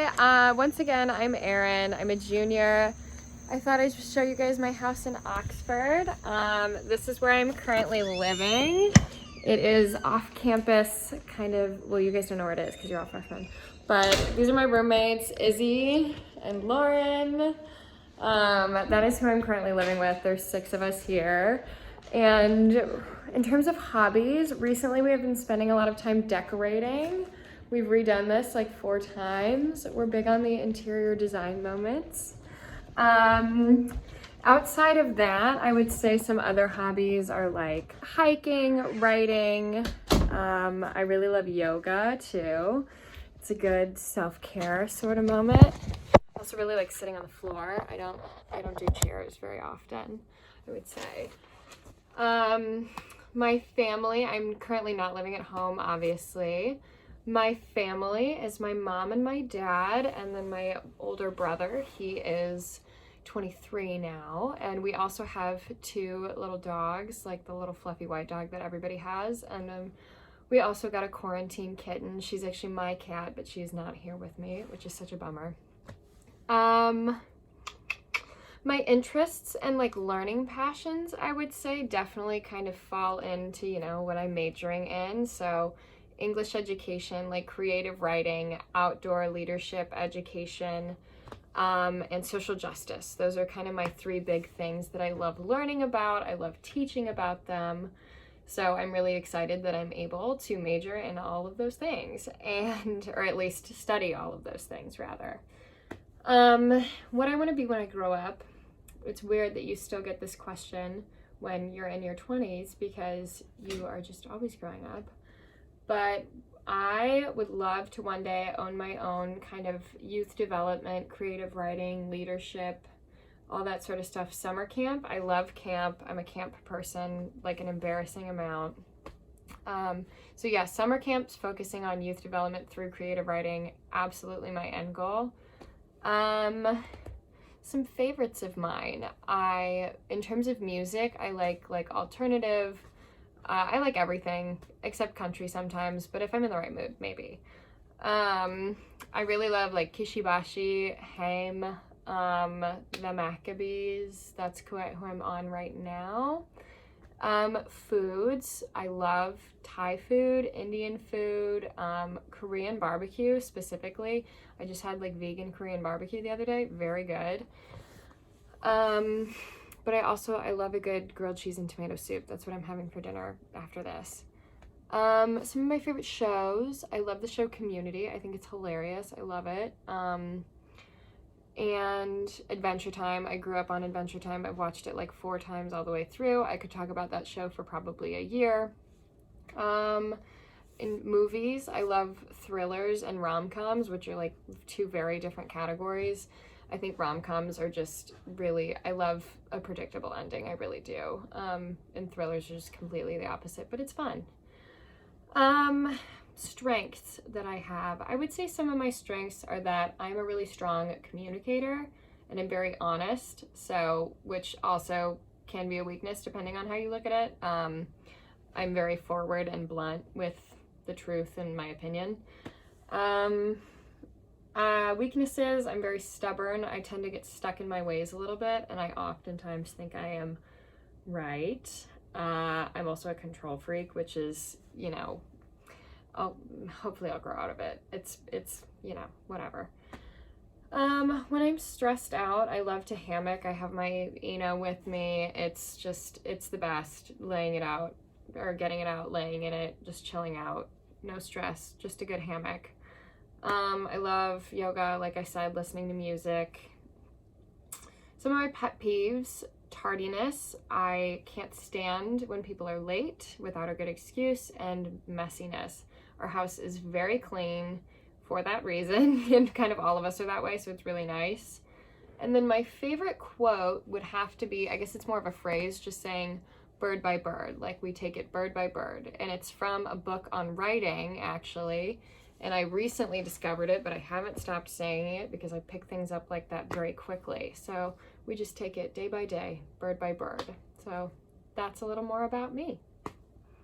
Hi, once again, I'm Erin. I'm a junior. I thought I'd just show you guys my house in Oxford. This is where I'm currently living. It is off campus, kind of, well, you guys don't know where it is because you're all freshmen. But these are my roommates, Izzy and Lauren. That is who I'm currently living with. There's 6 of us here. And in terms of hobbies, recently we have been spending a lot of time decorating. We've redone this like 4 times. We're big on the interior design moments. Outside of that, I would say some other hobbies are like hiking, writing. I really love yoga too. It's a good self-care sort of moment. I also really like sitting on the floor. I don't do chairs very often, I would say. My family, I'm currently not living at home, obviously. My family is my mom and my dad, and then my older brother. He is 23 now, and we also have 2 little dogs, like the little fluffy white dog that everybody has, and we also got a quarantine kitten. She's actually my cat, but she's not here with me, which is such a bummer. My interests and like learning passions, I would say, definitely kind of fall into, you know, what I'm majoring in. So English education, like creative writing, outdoor leadership education, and social justice. Those are kind of my 3 big things that I love learning about. I love teaching about them. So I'm really excited that I'm able to major in all of those things, or at least study all of those things rather. What I want to be when I grow up, it's weird that you still get this question when you're in your 20s because you are just always growing up. But I would love to one day own my own kind of youth development, creative writing, leadership, all that sort of stuff. Summer camp, I love camp. I'm a camp person, like an embarrassing amount. So yeah, summer camps focusing on youth development through creative writing, absolutely my end goal. Some favorites of mine. In terms of music, I like alternative. I like everything except country sometimes, but if I'm in the right mood, maybe. I really love like Kishibashi, Haim, the Maccabees. That's who I'm on right now. Foods, I love Thai food, Indian food, Korean barbecue specifically. I just had like vegan Korean barbecue the other day, very good. But I love a good grilled cheese and tomato soup. That's what I'm having for dinner after this. Some of my favorite shows, I love the show Community. I think it's hilarious. I love it. And Adventure Time. I grew up on Adventure Time. I've watched it like 4 times all the way through. I could talk about that show for probably a year. In movies, I love thrillers and rom-coms, which are like 2 very different categories. I think rom-coms are just really, I love a predictable ending, I really do. And thrillers are just completely the opposite, but it's fun. Strengths that I have. I would say some of my strengths are that I'm a really strong communicator and I'm very honest, so which also can be a weakness depending on how you look at it. I'm very forward and blunt with the truth in my opinion. Weaknesses, I'm very stubborn. I tend to get stuck in my ways a little bit, and I oftentimes think I am right. I'm also a control freak, which is, you know, hopefully I'll grow out of it. It's you know, whatever. When I'm stressed out, I love to hammock. I have my Eno with me. It's the best, laying it out, or getting it out, laying in it, just chilling out. No stress, just a good hammock. I love yoga, like I said, listening to music. Some of my pet peeves, tardiness. I can't stand when people are late without a good excuse, and messiness. Our house is very clean for that reason, and kind of all of us are that way, so it's really nice. And then my favorite quote would have to be, I guess it's more of a phrase, just saying bird by bird, like we take it bird by bird. And it's from a book on writing, actually. And I recently discovered it, but I haven't stopped saying it because I pick things up like that very quickly. So we just take it day by day, bird by bird. So that's a little more about me.